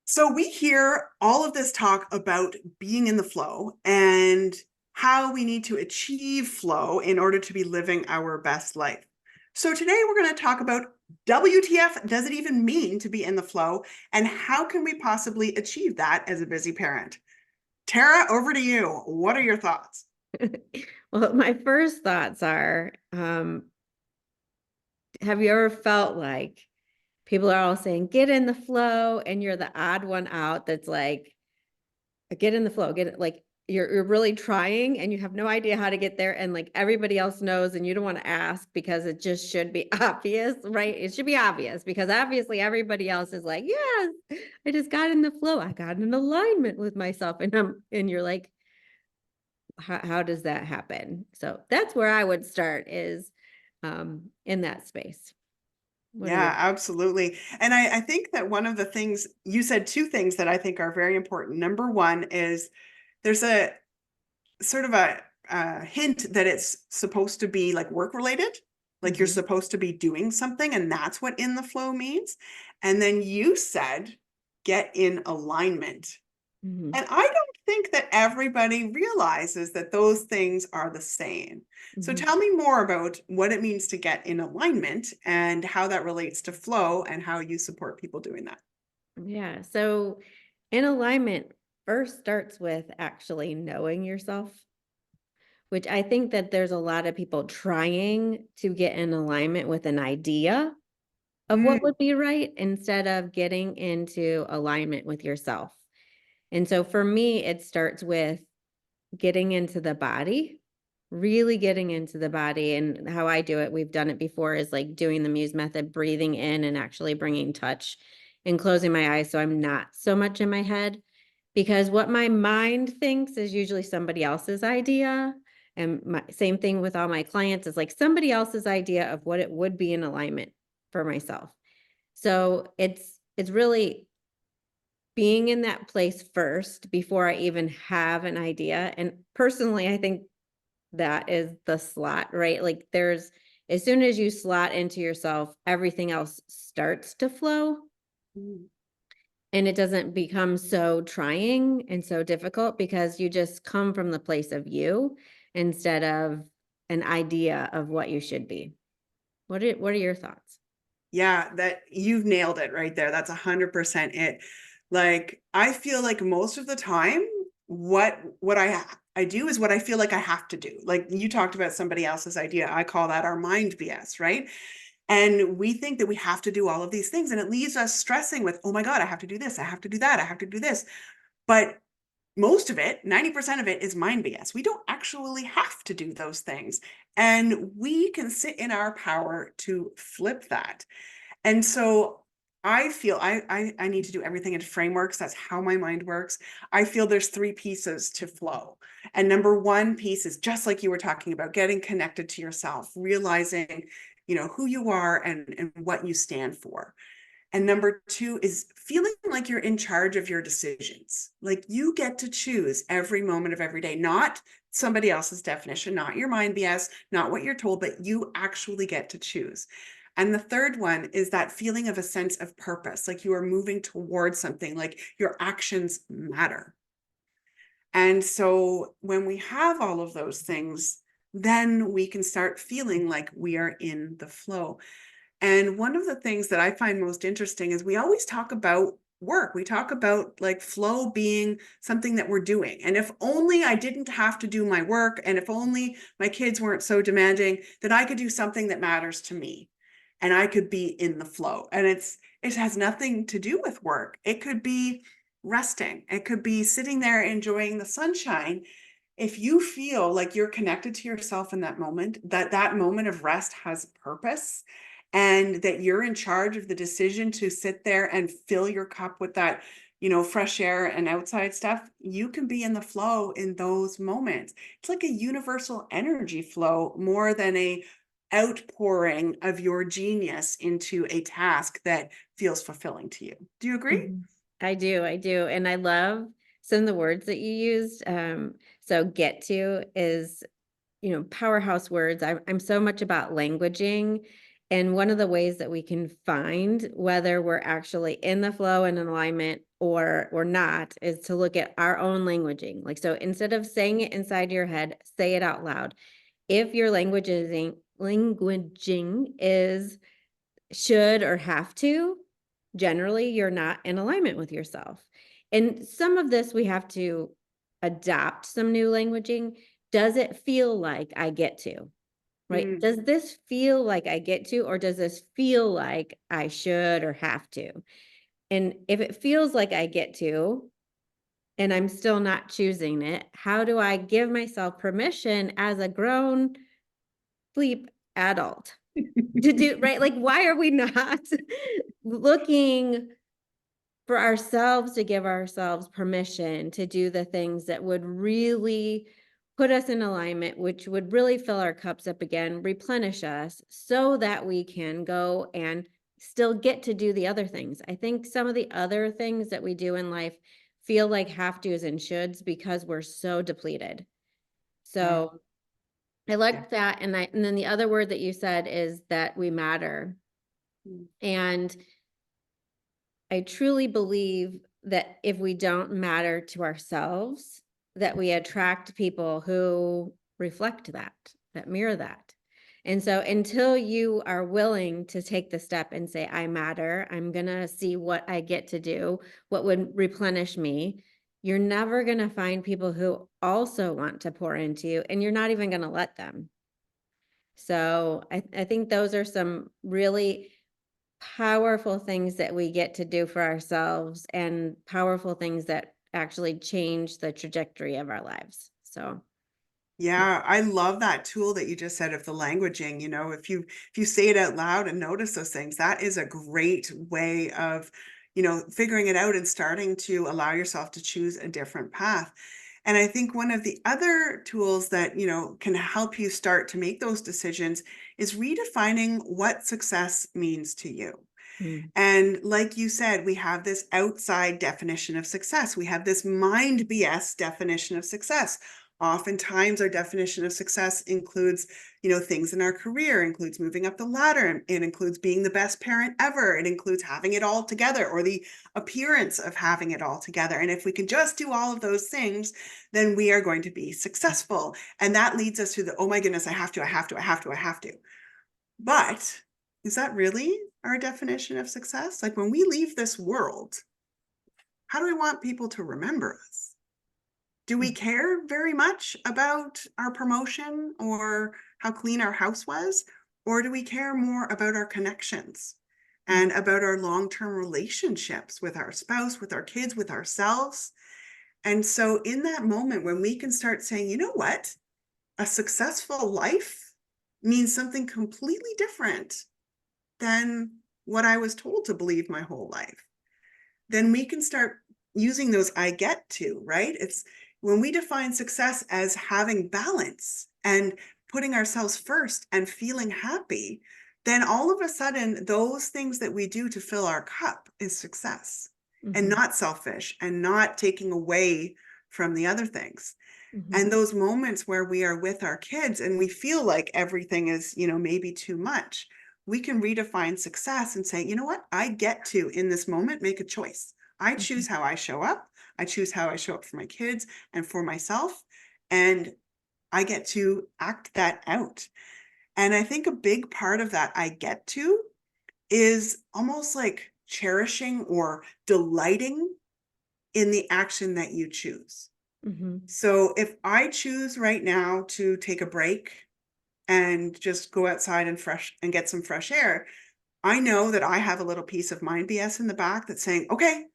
So we hear all of this talk about being in the flow and how we need to achieve flow in order to be living our best life. So today we're going to talk about WTF does it even mean to be in the flow, and how can we possibly achieve that as a busy parent? Tara, over to you. What are your thoughts? Well, my first thoughts are, have you ever felt like people are all saying, get in the flow, and you're the odd one out that's like, get in the flow, get it like you're really trying and you have no idea how to get there, and like everybody else knows and you don't want to ask because it just should be obvious, right? It should be obvious because obviously everybody else is like, yes, I just got in the flow. I got in alignment with myself. And you're like, how does that happen? So that's where I would start is in that space. What are your Yeah, absolutely. And I think that one of the things you said, two things that I think are very important. Number one is there's a sort of a hint that it's supposed to be like work related, like you're Mhm. supposed to be doing something, and that's what in the flow means. And then you said, get in alignment. Mhm. And I don't think that everybody realizes that those things are the same. So Mhm. tell me more about what it means to get in alignment and how that relates to flow and how you support people doing that. Yeah. So in alignment first starts with actually knowing yourself, which I think that there's a lot of people trying to get in alignment with an idea of what Mm, would be right instead of getting into alignment with yourself. And so for me, it starts with getting into the body, really getting into the body. And how I do it, we've done it before, is like doing the Muse method, breathing in and actually bringing touch and closing my eyes so I'm not so much in my head. Because what my mind thinks is usually somebody else's idea. And my same thing with all my clients is like somebody else's idea of what it would be in alignment for myself. So it's really being in that place first before I even have an idea. And personally, I think that is the slot, right? Like there's, as soon as you slot into yourself, everything else starts to flow mm. and it doesn't become so trying and so difficult because you just come from the place of you instead of an idea of what you should be. What are your thoughts? Yeah, that you've nailed it right there. That's 100% it. Like I feel like most of the time what I do is what I feel like I have to do. Like you talked about somebody else's idea. I call that our mind BS, right? And we think that we have to do all of these things and it leaves us stressing with, "Oh my God, I have to do this, I have to do that, I have to do this." But most of it, 90% of it is mind BS. We don't actually have to do those things. And we can sit in our power to flip that. And so I feel I need to do everything in frameworks. That's how my mind works. I feel there's three pieces to flow. And number one piece is just like you were talking about, getting connected to yourself, realizing, who you are and what you stand for. And number two is feeling like you're in charge of your decisions. Like you get to choose every moment of every day, not somebody else's definition, not your mind BS, not what you're told, but you actually get to choose. And the third one is that feeling of a sense of purpose, like you are moving towards something, like your actions matter. And so when we have all of those things, then we can start feeling like we are in the flow. And one of the things that I find most interesting is we always talk about work. We talk about like flow being something that we're doing. And if only I didn't have to do my work, and if only my kids weren't so demanding, that I could do something that matters to me and I could be in the flow. And it has nothing to do with work. It could be resting. It could be sitting there enjoying the sunshine. If you feel like you're connected to yourself in that moment, that moment of rest has purpose, and that you're in charge of the decision to sit there and fill your cup with that, fresh air and outside stuff, you can be in the flow in those moments. It's like a universal energy flow more than a outpouring of your genius into a task that feels fulfilling to you. Do you agree? Mhm. I do. And I love some of the words that you used. So get to is, powerhouse words. I'm so much about languaging. And one of the ways that we can find whether we're actually in the flow and in alignment or not is to look at our own languaging. Like, so instead of saying it inside your head, say it out loud. If your languaging is should or have to, generally you're not in alignment with yourself. And some of this we have to adopt some new languaging. Does it feel like I get to? Right? Mm, Does this feel like I get to, or does this feel like I should or have to? And if it feels like I get to, and I'm still not choosing it, how do I give myself permission as a grown sleep adult to do, right? Like, why are we not looking for ourselves to give ourselves permission to do the things that would really put us in alignment, which would really fill our cups up again, replenish us so that we can go and still get to do the other things. I think some of the other things that we do in life feel like have to's and shoulds because we're so depleted. yeah, So I yeah. liked that. And then the other word that you said is that we matter. Mm. And I truly believe that if we don't matter to ourselves, that we attract people who reflect that, that mirror that. And so until you are willing to take the step and say, I matter, I'm going to see what I get to do, what would replenish me, you're never going to find people who also want to pour into you, and you're not even going to let them. So I think those are some really powerful things that we get to do for ourselves, and powerful things that actually change the trajectory of our lives. So, yeah. Yeah, I love that tool that you just said of the languaging, if you say it out loud and notice those things, that is a great way of, figuring it out and starting to allow yourself to choose a different path. And I think one of the other tools that, can help you start to make those decisions is redefining what success means to you. Mm, And like you said, we have this outside definition of success. We have this mind BS definition of success. Oftentimes, our definition of success includes, things in our career, includes moving up the ladder, it includes being the best parent ever, it includes having it all together or the appearance of having it all together. And if we can just do all of those things, then we are going to be successful. And that leads us to the, oh my goodness, I have to, I have to, I have to, I have to. But is that really our definition of success? Like when we leave this world, how do we want people to remember us? Do we mm, care very much about our promotion or how clean our house was? Or do we care more about our connections mm, and about our long-term relationships with our spouse, with our kids, with ourselves? And so in that moment when we can start saying, you know what? A successful life means something completely different than what I was told to believe my whole life, then we can start using those I get to, right? It's when we define success as having balance and putting ourselves first and feeling happy, then all of a sudden, those things that we do to fill our cup is success and mhm, not selfish and not taking away from the other things. mhm, And those moments where we are with our kids and we feel like everything is, maybe too much, we can redefine success and say, you know what? I get to, in this moment, make a choice. I choose mhm, how I show up. I choose how I show up for my kids and for myself. And I get to act that out. And I think a big part of that I get to is almost like cherishing or delighting in the action that you choose. mhm, So if I choose right now to take a break and just go outside and get some fresh air, I know that I have a little piece of mind BS in the back that's saying, okay,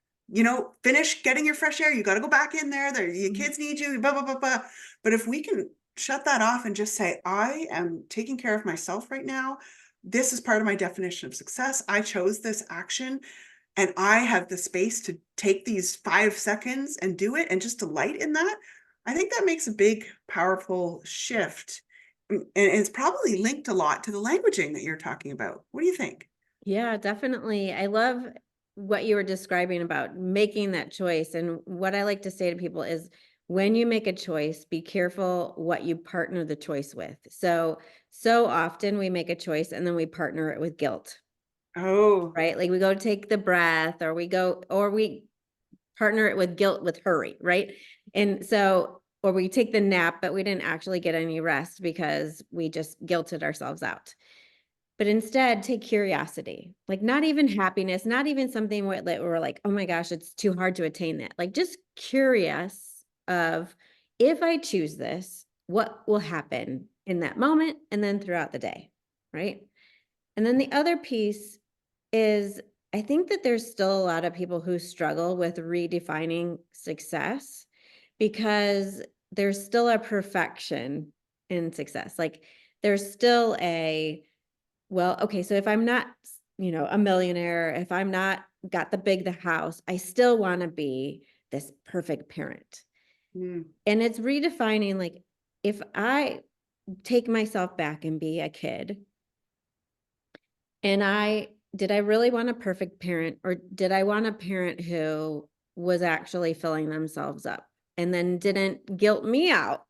finish getting your fresh air. You got to go back in there. Your mhm, kids need you, blah, blah, blah, blah. But if we can shut that off and just say, I am taking care of myself right now. This is part of my definition of success. I chose this action and I have the space to take these 5 seconds and do it and just delight in that. I think that makes a big, powerful shift. And it's probably linked a lot to the languaging that you're talking about. What do you think? Yeah, definitely. I love what you were describing about making that choice. And what I like to say to people is when you make a choice, be careful what you partner the choice with. So often we make a choice and then we partner it with guilt, Oh, right? Like we go take the breath, or we partner it with guilt with hurry, right? And so, or we take the nap, but we didn't actually get any rest because we just guilted ourselves out. But instead, take curiosity, like not even happiness, not even something where that we're like, oh my gosh, it's too hard to attain that. Like just curious of if I choose this, what will happen in that moment and then throughout the day, right? And then the other piece is I think that there's still a lot of people who struggle with redefining success because there's still a perfection in success. Like there's still a, well, okay, so if I'm not, a millionaire, if I'm not got the house, I still want to be this perfect parent. Mm, And it's redefining like if I take myself back and be a kid and did I really want a perfect parent or did I want a parent who was actually filling themselves up and then didn't guilt me out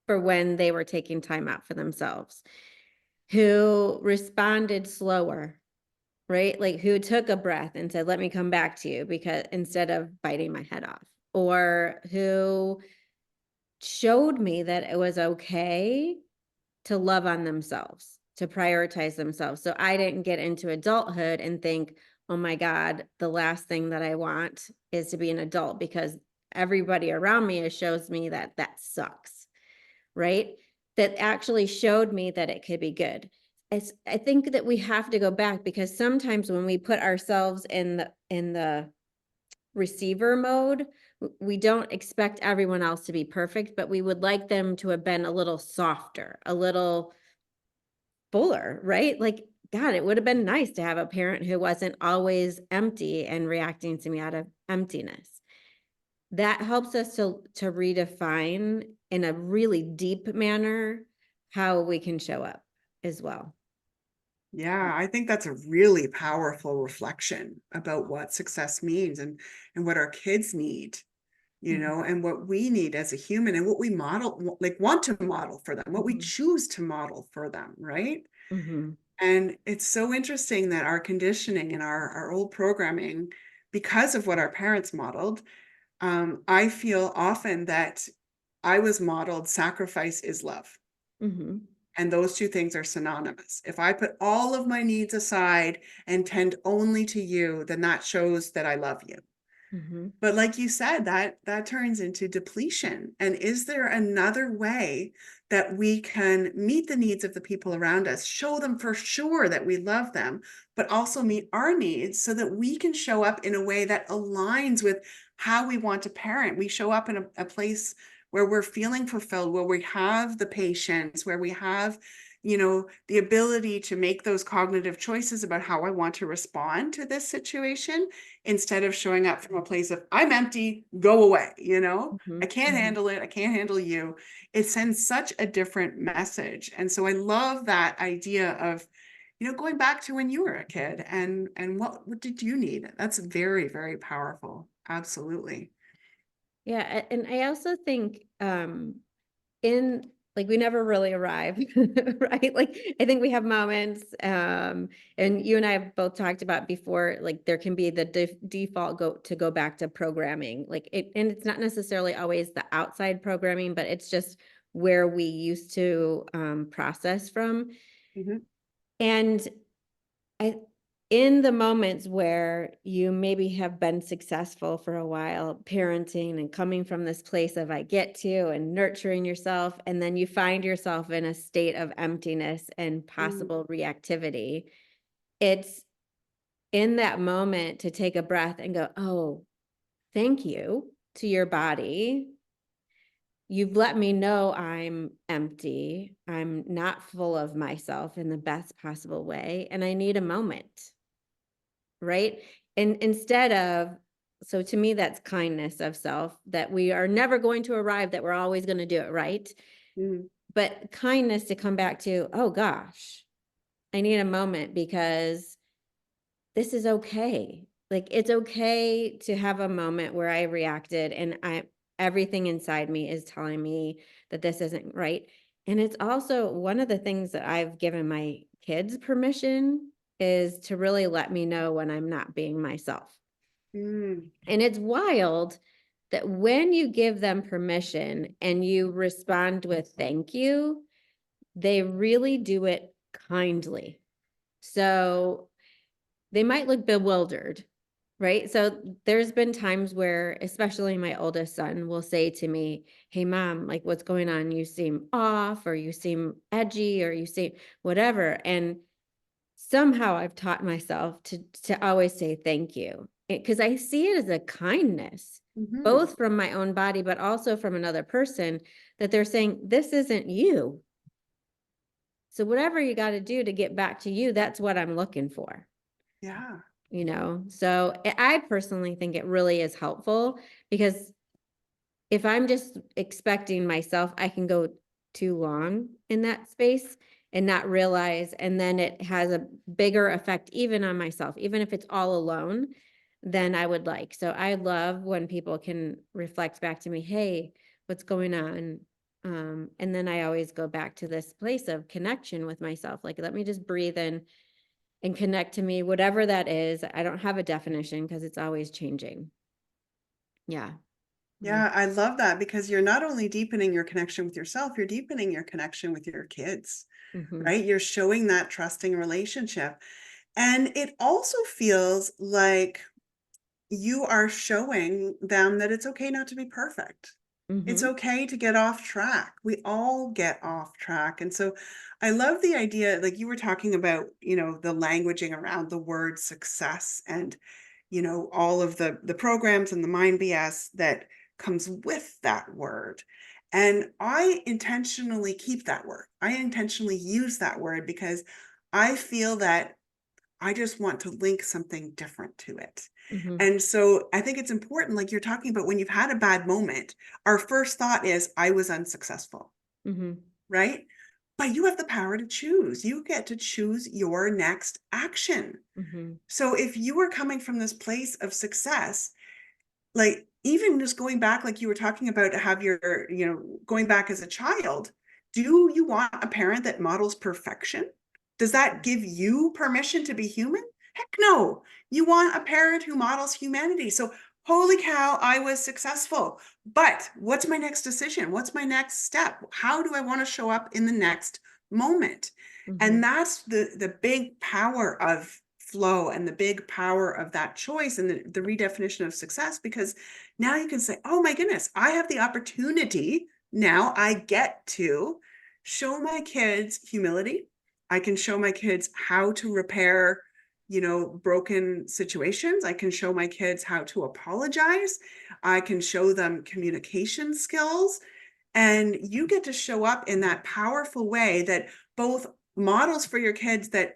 for when they were taking time out for themselves, who responded slower, right? Like who took a breath and said, let me come back to you because instead of biting my head off, or who showed me that it was okay to love on themselves, to prioritize themselves. So I didn't get into adulthood and think, oh my God, the last thing that I want is to be an adult because everybody around me shows me that that sucks, right? That actually showed me that it could be good. I think that we have to go back because sometimes when we put ourselves in the receiver mode, we don't expect everyone else to be perfect, but we would like them to have been a little softer, a little fuller, right? Like, God, it would have been nice to have a parent who wasn't always empty and reacting to me out of emptiness. That helps us to redefine in a really deep manner how we can show up as well. yeah, I think that's a really powerful reflection about what success means and what our kids need, Mhm, and what we need as a human and what we model, like want to model for them, what we mhm, choose to model for them, right? mhm, And it's so interesting that our conditioning and our old programming, because of what our parents modeled, I feel often that I was modeled sacrifice is love. mhm, And those two things are synonymous. If I put all of my needs aside and tend only to you, then that shows that I love you. mhm, But like you said, that turns into depletion. And is there another way that we can meet the needs of the people around us, show them for sure that we love them, but also meet our needs so that we can show up in a way that aligns with how we want to parent? We show up in a place where we're feeling fulfilled, where we have the patience, where we have the ability to make those cognitive choices about how I want to respond to this situation instead of showing up from a place of I'm empty, go away, I mhm, can't mhm. handle it, I can't handle you. It sends such a different message. And so I love that idea of going back to when you were a kid and what did you need? That's very, very powerful. Absolutely. And I also think, in like, we never really arrive, right? Like, I think we have moments, and you and I have both talked about before, like, there can be the default go back to programming, like, and it's not necessarily always the outside programming, but it's just where we used to, process from. Mhm. And I in the moments where you maybe have been successful for a while parenting and coming from this place of I get to and nurturing yourself, and then you find yourself in a state of emptiness and Mm. possible reactivity, it's in that moment to take a breath and go, oh, thank you to your body. You've let me know I'm empty. I'm not full of myself in the best possible way. And I need a moment. Right? And instead of, so to me, that's kindness of self, that we are never going to arrive, that we're always going to do it right. Mm. But kindness to come back to, oh gosh, I need a moment because this is okay. Like it's okay to have a moment where I reacted and everything inside me is telling me that this isn't right. And it's also one of the things that I've given my kids permission is to really let me know when I'm not being myself. Mm, And it's wild that when you give them permission and you respond with thank you, they really do it kindly. So they might look bewildered, right? So there's been times where, especially my oldest son will say to me, "Hey, mom, like what's going on? You seem off, or you seem edgy, or you seem whatever." And somehow I've taught myself to always say thank you because I see it as a kindness, mhm. both from my own body, but also from another person, that they're saying, "This isn't you. So whatever you got to do to get back to you, that's what I'm looking for." Yeah. So I personally think it really is helpful because if I'm just expecting myself, I can go too long in that space and not realize, and then it has a bigger effect even on myself, even if it's all alone, than I would like. So I love when people can reflect back to me, "Hey, what's going on?" And then I always go back to this place of connection with myself. Like, let me just breathe in and connect to me, whatever that is. I don't have a definition because it's always changing. Yeah. Mm. Yeah, I love that because you're not only deepening your connection with yourself, you're deepening your connection with your kids, Mhm. right? You're showing that trusting relationship. And it also feels like you are showing them that it's okay not to be perfect. It's Mhm. okay to get off track. We all get off track. And so I love the idea, like you were talking about, the languaging around the word success and, all of the programs and the mind BS that comes with that word. And I intentionally keep that word. I intentionally use that word because I feel that I just want to link something different to it. Mhm. And so I think it's important, like you're talking about when you've had a bad moment, our first thought is, I was unsuccessful, Mhm. right? But you have the power to choose. You get to choose your next action. Mhm. So if you are coming from this place of success, like, even just going back, like you were talking about, to have your, going back as a child, do you want a parent that models perfection? Does that give you permission to be human? Heck no. You want a parent who models humanity. So, holy cow, I was successful. But what's my next decision? What's my next step? How do I want to show up in the next moment? And Mhm. that's the big power of flow and the big power of that choice and the redefinition of success, because now you can say, oh my goodness, I have the opportunity. Now I get to show my kids humility. I can show my kids how to repair, broken situations. I can show my kids how to apologize. I can show them communication skills. And you get to show up in that powerful way that both models for your kids that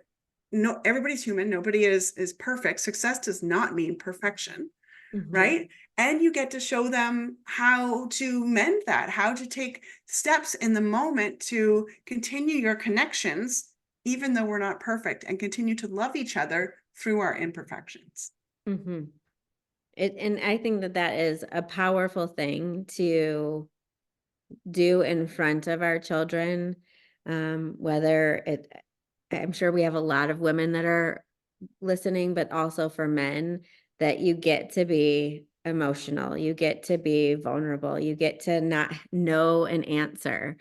no, everybody's human, nobody is perfect. Success does not mean perfection, Mhm. right? And you get to show them how to mend that, how to take steps in the moment to continue your connections, even though we're not perfect, and continue to love each other through our imperfections. Mhm. And I think that that is a powerful thing to do in front of our children. Whether it, I'm sure we have a lot of women that are listening, but also for men, that you get to be emotional, you get to be vulnerable, you get to not know an answer.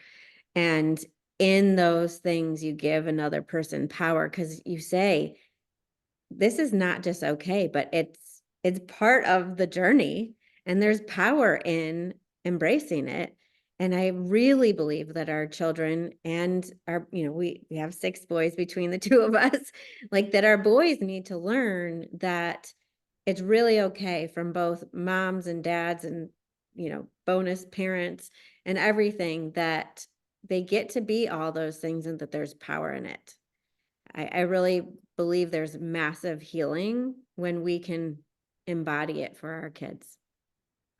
And in those things, you give another person power because you say, this is not just okay, but it's part of the journey, and there's power in embracing it. And I really believe that our children and our, we have 6 boys between the 2 of us, like, that our boys need to learn that it's really okay from both moms and dads and, bonus parents and everything, that they get to be all those things and that there's power in it. I really believe there's massive healing when we can embody it for our kids.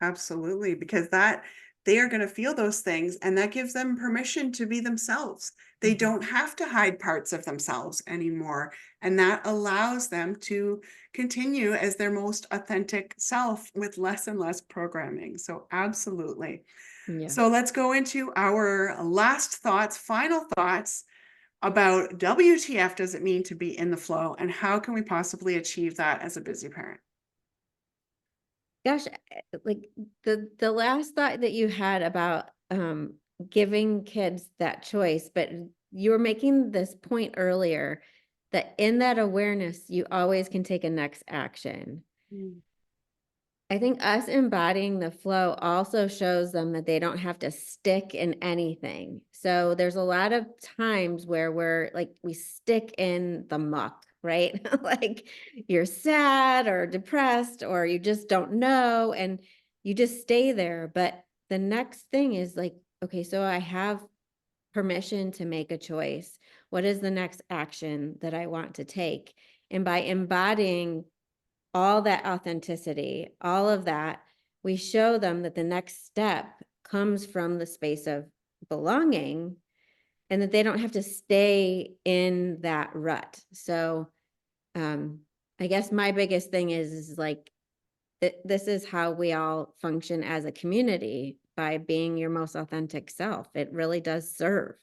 Absolutely, because that they are going to feel those things and that gives them permission to be themselves. They Mhm. don't have to hide parts of themselves anymore. And that allows them to continue as their most authentic self with less and less programming. So, absolutely. Yeah. So, let's go into our last thoughts, final thoughts about WTF does it mean to be in the flow and how can we possibly achieve that as a busy parent? Gosh, like the last thought that you had about giving kids that choice, but you were making this point earlier that in that awareness, you always can take a next action. Mm. I think us embodying the flow also shows them that they don't have to stick in anything. So there's a lot of times where we're like, we stick in the muck, right? Like you're sad or depressed or you just don't know and you just stay there. But the next thing is like, okay, so I have permission to make a choice. What is the next action that I want to take? And by embodying all that authenticity, all of that, we show them that the next step comes from the space of belonging and that they don't have to stay in that rut. So, I guess my biggest thing is like, this is how we all function as a community by being your most authentic self. It really does serve.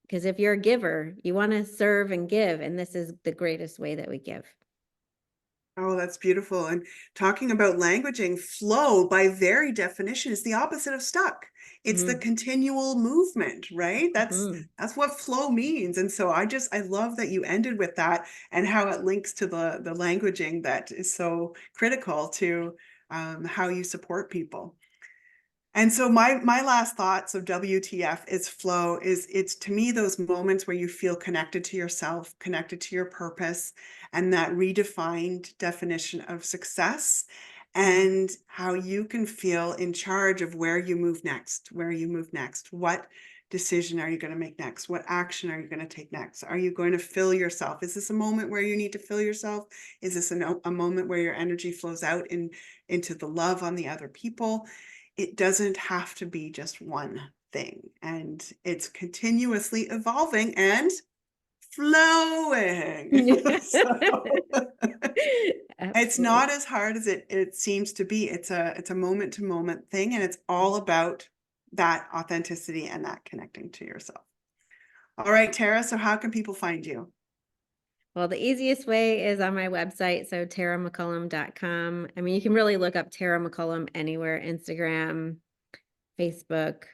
Because if you're a giver, you want to serve and give. And this is the greatest way that we give. Oh, that's beautiful. And talking about languaging, flow by very definition is the opposite of stuck. It's the Mhm. continual movement, right? Mhm. That's what flow means. And so I love that you ended with that and how it links to the languaging that is so critical to how you support people. And so my last thoughts of WTF is flow is it's to me those moments where you feel connected to yourself, connected to your purpose, and that redefined definition of success Mhm. and how you can feel in charge of where you move next, where you move next. What decision are you going to make next? What action are you going to take next? Are you going to fill yourself? Is this a moment where you need to fill yourself? Is this a moment where your energy flows out into the love on the other people? It doesn't have to be just one thing, and it's continuously evolving and flowing. So it's Absolutely. not as hard as it seems to be. It's a moment to moment thing, and it's all about that authenticity and that connecting to yourself. All right, Tara, so how can people find you? Well, the easiest way is on my website, so taramccallum.com. I mean, you can really look up Tara McCallum anywhere, Instagram, Facebook,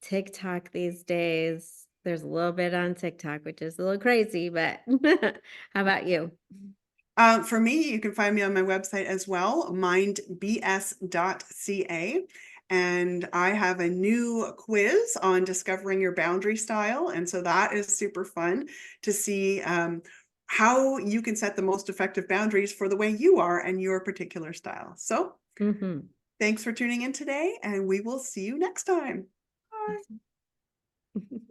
TikTok these days. There's a little bit on TikTok, which is a little crazy, but how about you? For me, you can find me on my website as well, mindbs.ca. And I have a new quiz on discovering your boundary style. And so that is super fun to see how you can set the most effective boundaries for the way you are and your particular style. So Mhm. thanks for tuning in today, and we will see you next time. Bye. Awesome.